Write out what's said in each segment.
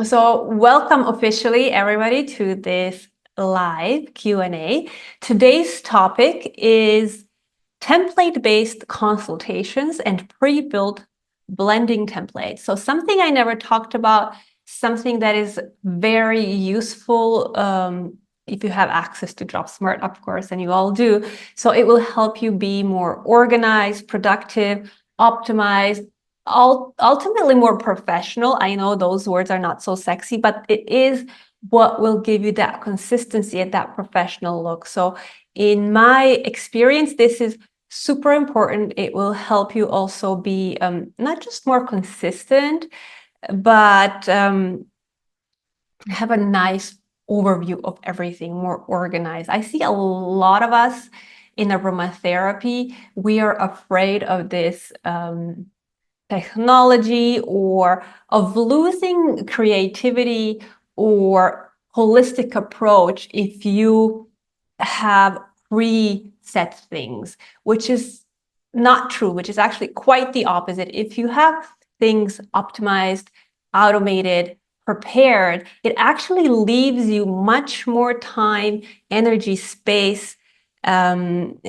So welcome officially everybody to this live Q&A. Today's topic is template-based consultations and pre-built blending templates. So something I never talked about, something that is very useful if you have access to Dropsmart, of course, and you all do. So it will help you be more organized, productive, optimized, ultimately more professional. I know those words are not so sexy, but it is what will give you that consistency and that professional look. So in my experience, this is super important. It will help you also be not just more consistent, but have a nice overview of everything, more organized. I see a lot of us in aromatherapy, we are afraid of this technology or of losing creativity or holistic approach if you have preset things, which is not true, which is actually quite the opposite. If you have things optimized, automated, prepared, it actually leaves you much more time, energy, space, and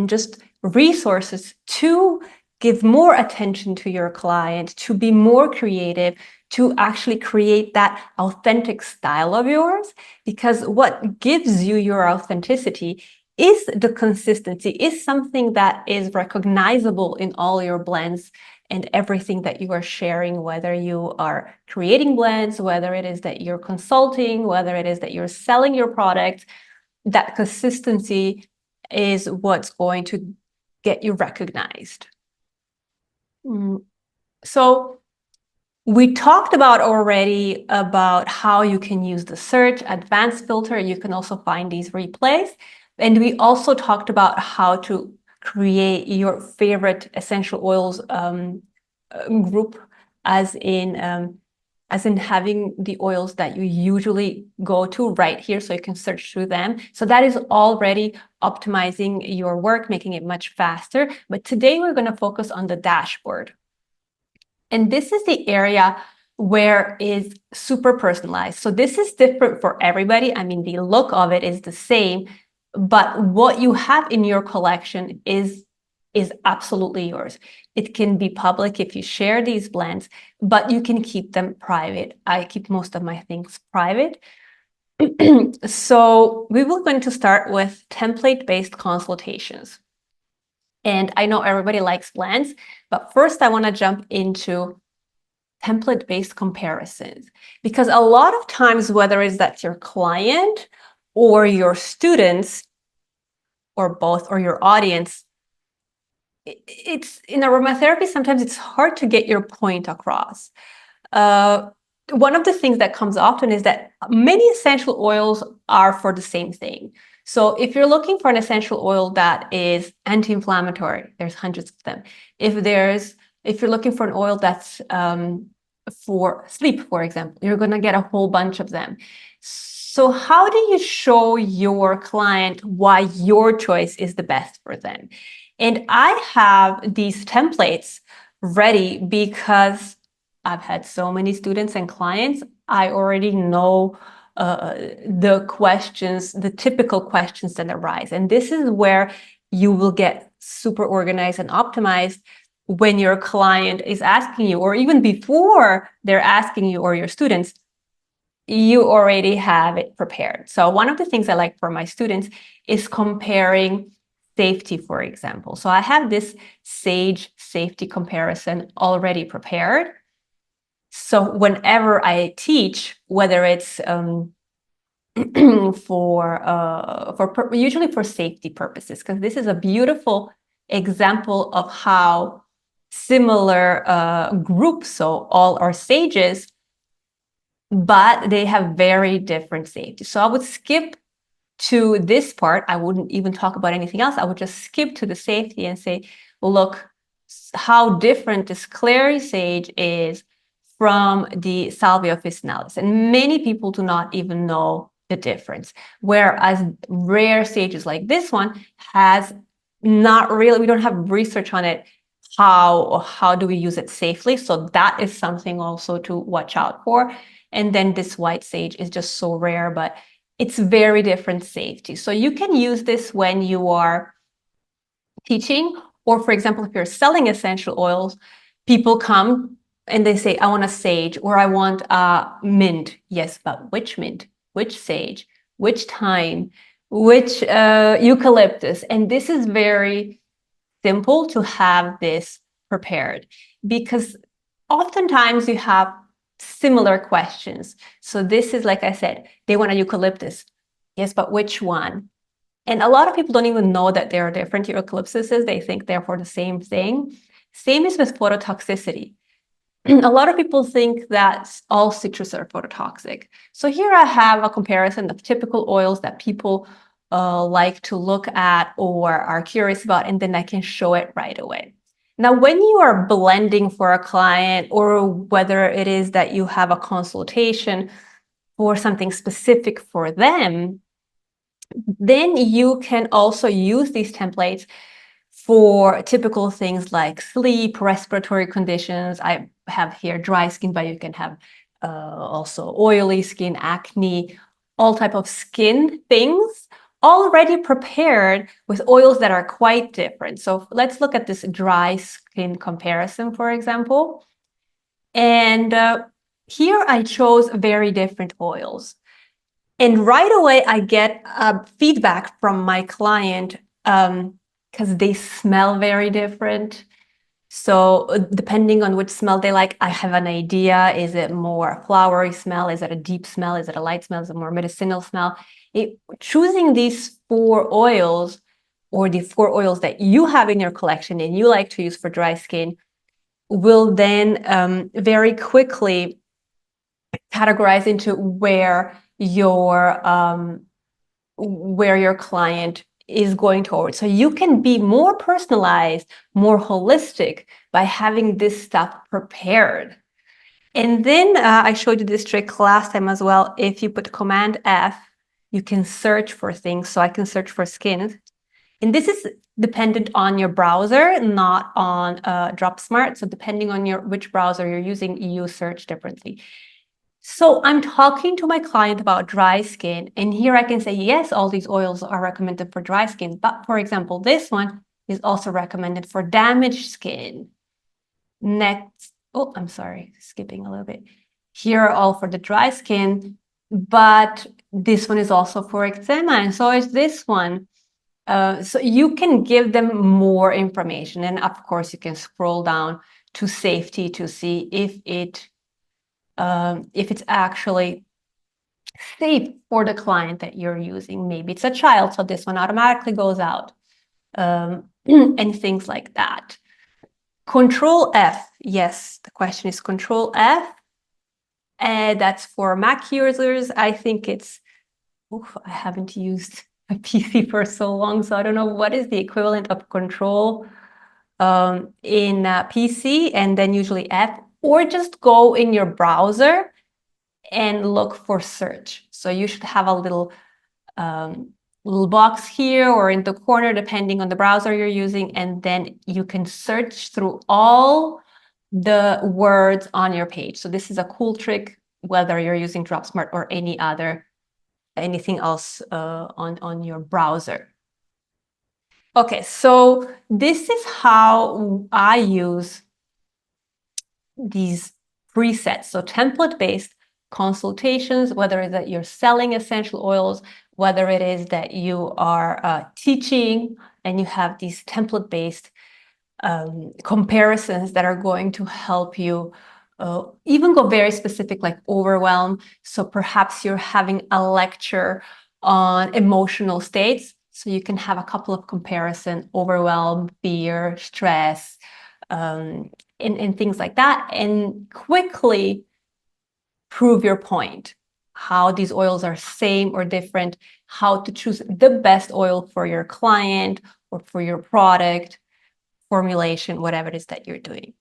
just resources to give more attention to your client, to be more creative, to actually create that authentic style of yours. Because what gives you your authenticity is the consistency, is something that is recognizable in all your blends and everything that you are sharing, whether you are creating blends, whether it is that you're consulting, whether it is that you're selling your product. That consistency is what's going to get you recognized. So we talked about already about how you can use the search advanced filter. You can also find these replays. And we also talked about how to create your favorite essential oils group, as in having the oils that you usually go to right here, so you can search through them. So that is already optimizing your work, making it much faster. But today we're going to focus on the dashboard. And this is the area where is super personalized. So this is different for everybody. I mean, the look of it is the same, but what you have in your collection is absolutely yours. It can be public if you share these blends, but you can keep them private. I keep most of my things private. So we will going to start with template-based consultations. And I know everybody likes blends, but first I want to jump into template-based comparisons, because a lot of times, whether it's that your client or your students or both, or your audience, it's in aromatherapy, sometimes it's hard to get your point across. One of the things that comes often is that many essential oils are for the same thing. So if you're looking for an essential oil that is anti-inflammatory, there's hundreds of them. If you're looking for an oil that's for sleep, for example, you're going to get a whole bunch of them. So how do you show your client why your choice is the best for them? And I have these templates ready because I've had so many students and clients. I already know the questions, the typical questions that arise. And this is where you will get super organized and optimized when your client is asking you, or even before they're asking you or your students, you already have it prepared. So one of the things I like for my students is comparing safety, for example. So I have this Sage safety comparison already prepared. So whenever I teach, whether it's usually for safety purposes, because this is a beautiful example of how similar groups, so all are sages, but they have very different safety. So I would skip to this part. I wouldn't even talk about anything else. I would just skip to the safety and say, look, how different this clary sage is from the Salvia officinalis. And many people do not even know the difference. Whereas rare sages like this one has not really, we don't have research on it, how do we use it safely? So that is something also to watch out for. And then this white sage is just so rare, but it's very different safety. So you can use this when you are teaching, or for example, if you're selling essential oils, people come and they say, I want a sage or I want a mint. Yes, but which mint, which sage, which thyme, which eucalyptus? And this is very simple to have this prepared, because oftentimes you have similar questions. So this is, like I said, they want a eucalyptus. Yes, but which one? And a lot of people don't even know that there are different eucalyptuses. They think they're for the same thing. Same is with phototoxicity. A lot of people think that all citrus are phototoxic. So here I have a comparison of typical oils that people like to look at or are curious about, and then I can show it right away. Now, when you are blending for a client, or whether it is that you have a consultation for something specific for them, then you can also use these templates for typical things like sleep, respiratory conditions. I have here dry skin, but you can have also oily skin, acne, all type of skin things already prepared with oils that are quite different. So let's look at this dry skin comparison, for example. And here I chose very different oils. And right away, I get feedback from my client because they smell very different. So depending on which smell they like, I have an idea. Is it more flowery smell? Is it a deep smell? Is it a light smell? Is it more medicinal smell? Choosing these 4 oils, or the 4 oils that you have in your collection and you like to use for dry skin, will then very quickly categorize into where your client is going towards. So you can be more personalized, more holistic by having this stuff prepared. And then I showed you this trick last time as well. If you put Command F, you can search for things. So I can search for skin. And this is dependent on your browser, not on Dropsmart. So depending on which browser you're using, you search differently. So I'm talking to my client about dry skin, and here I can say, yes, all these oils are recommended for dry skin, but for example, this one is also recommended for damaged skin. Next, oh, I'm sorry, skipping a little bit. Here are all for the dry skin, but this one is also for eczema, and so is this one. So you can give them more information, and of course, you can scroll down to safety to see if it's actually safe for the client that you're using. Maybe it's a child, so this one automatically goes out, and things like that. Control F. Yes, the question is Control F. And that's for Mac users. I think it's, I haven't used a PC for so long, so I don't know what is the equivalent of Control in PC, and then usually F, or just go in your browser and look for search. So you should have a little box here or in the corner, depending on the browser you're using, and then you can search through all the words on your page. So this is a cool trick, whether you're using Dropsmart or anything else on your browser. Okay, so this is how I use these presets. So template-based consultations, whether it's that you're selling essential oils, whether it is that you are teaching and you have these template-based comparisons that are going to help you even go very specific, like overwhelm. So perhaps you're having a lecture on emotional states. So you can have a couple of comparison: overwhelm, fear, stress, and things like that, and quickly prove your point, how these oils are same or different, how to choose the best oil for your client or for your product, formulation, whatever it is that you're doing.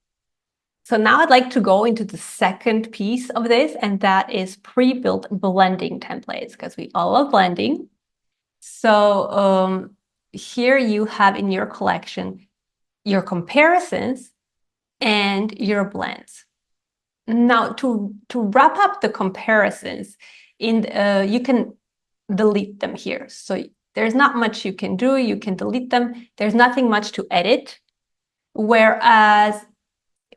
So now I'd like to go into the second piece of this, and that is pre-built blending templates, because we all love blending. So here you have in your collection, your comparisons, and your blends. Now, to wrap up the comparisons, you can delete them here. So there's not much you can do. You can delete them. There's nothing much to edit. Whereas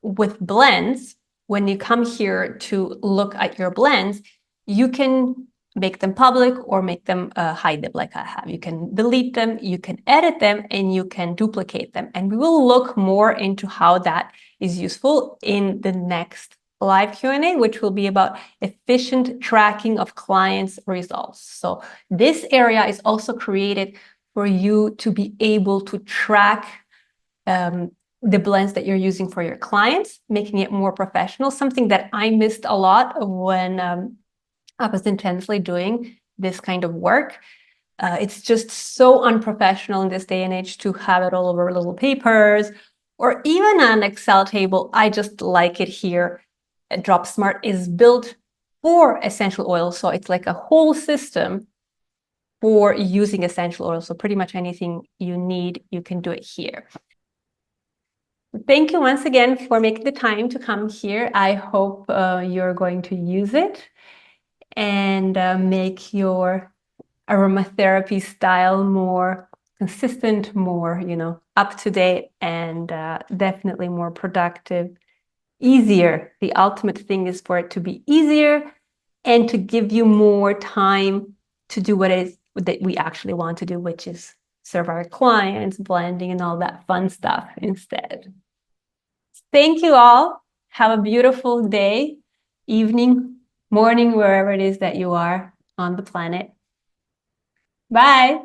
with blends, when you come here to look at your blends, you can make them public or make them hide them like I have. You can delete them, you can edit them, and you can duplicate them. And we will look more into how that is useful in the next live Q&A, which will be about efficient tracking of clients' results. So this area is also created for you to be able to track the blends that you're using for your clients, making it more professional, something that I missed a lot when I was intensely doing this kind of work. It's just so unprofessional in this day and age to have it all over little papers or even an Excel table. I just like it here. Dropsmart is built for essential oils, so it's like a whole system for using essential oils. So pretty much anything you need, you can do it here. Thank you once again for making the time to come here. I hope you're going to use it and make your aromatherapy style more consistent, more, up to date, and definitely more productive, easier. The ultimate thing is for it to be easier and to give you more time to do what it is that we actually want to do, which is serve our clients, blending, and all that fun stuff instead. Thank you all. Have a beautiful day, evening, morning, wherever it is that you are on the planet. Bye.